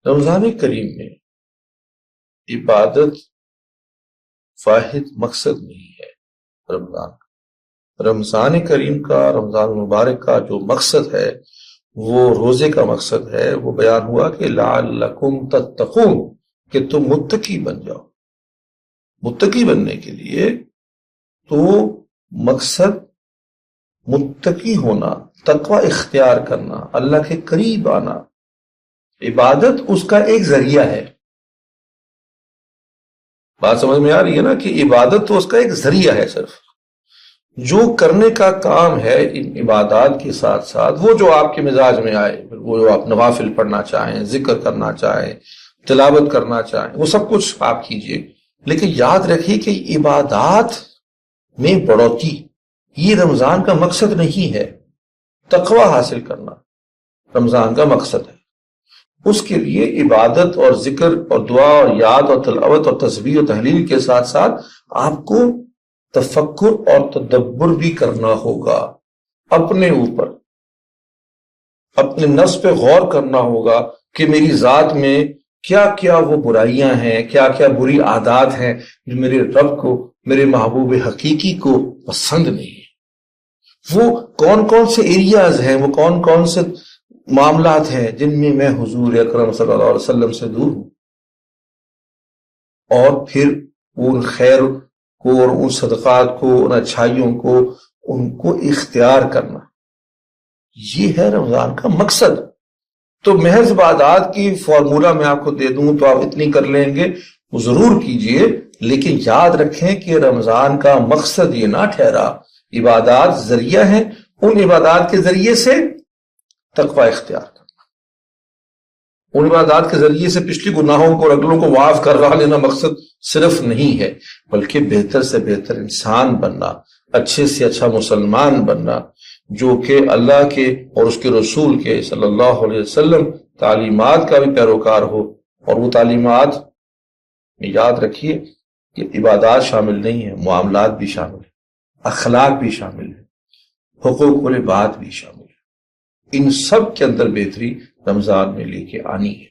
رمضان کریم میں عبادت واحد مقصد نہیں ہے رمضان کریم کا، رمضان مبارک کا جو مقصد ہے وہ روزے کا مقصد ہے۔ وہ بیان ہوا کہ لعلکم تتقون، کہ تم متقی بن جاؤ۔ متقی بننے کے لیے تو مقصد متقی ہونا، تقوی اختیار کرنا، اللہ کے قریب آنا۔ عبادت اس کا ایک ذریعہ ہے۔ بات سمجھ میں آ رہی ہے نا کہ عبادت تو اس کا ایک ذریعہ ہے، صرف جو کرنے کا کام ہے ان عبادات کے ساتھ ساتھ وہ جو آپ کے مزاج میں آئے، وہ جو آپ نوافل پڑھنا چاہیں، ذکر کرنا چاہیں، تلاوت کرنا چاہیں، وہ سب کچھ آپ کیجئے، لیکن یاد رکھیے کہ عبادات میں بڑھوتی یہ رمضان کا مقصد نہیں ہے۔ تقوی حاصل کرنا رمضان کا مقصد ہے۔ اس کے لیے عبادت اور ذکر اور دعا اور یاد اور تلاوت اور تسبیح اور تحلیل کے ساتھ ساتھ آپ کو تفکر اور تدبر بھی کرنا ہوگا، اپنے اوپر، اپنے نفس پہ غور کرنا ہوگا کہ میری ذات میں کیا کیا وہ برائیاں ہیں، کیا کیا بری عادات ہیں جو میرے رب کو، میرے محبوب حقیقی کو پسند نہیں ہے۔ وہ کون کون سے ایریاز ہیں، وہ کون کون سے معاملات ہیں جن میں میں حضور اکرم صلی اللہ علیہ وسلم سے دور ہوں، اور پھر ان خیر کو اور ان صدقات کو، ان اچھائیوں کو، ان کو اختیار کرنا۔ یہ ہے رمضان کا مقصد۔ تو محض عبادات کی فارمولہ میں آپ کو دے دوں تو آپ اتنی کر لیں گے، وہ ضرور کیجئے، لیکن یاد رکھیں کہ رمضان کا مقصد یہ نہ ٹھہرا۔ عبادات ذریعہ ہیں، ان عبادات کے ذریعے سے تقوی اختیار کرنا، ان عبادات کے ذریعے سے پچھلی گناہوں کو اور اگلوں کو معاف کروا لینا مقصد صرف نہیں ہے، بلکہ بہتر سے بہتر انسان بننا، اچھے سے اچھا مسلمان بننا، جو کہ اللہ کے اور اس کے رسول کے صلی اللہ علیہ وسلم تعلیمات کا بھی پیروکار ہو۔ اور وہ تعلیمات میں یاد رکھیے کہ عبادات شامل نہیں ہیں، معاملات بھی شامل ہیں، اخلاق بھی شامل ہے، حقوق العباد بھی شامل ہے۔ ان سب کے اندر بہتری رمضان میں لے کے آنی ہے۔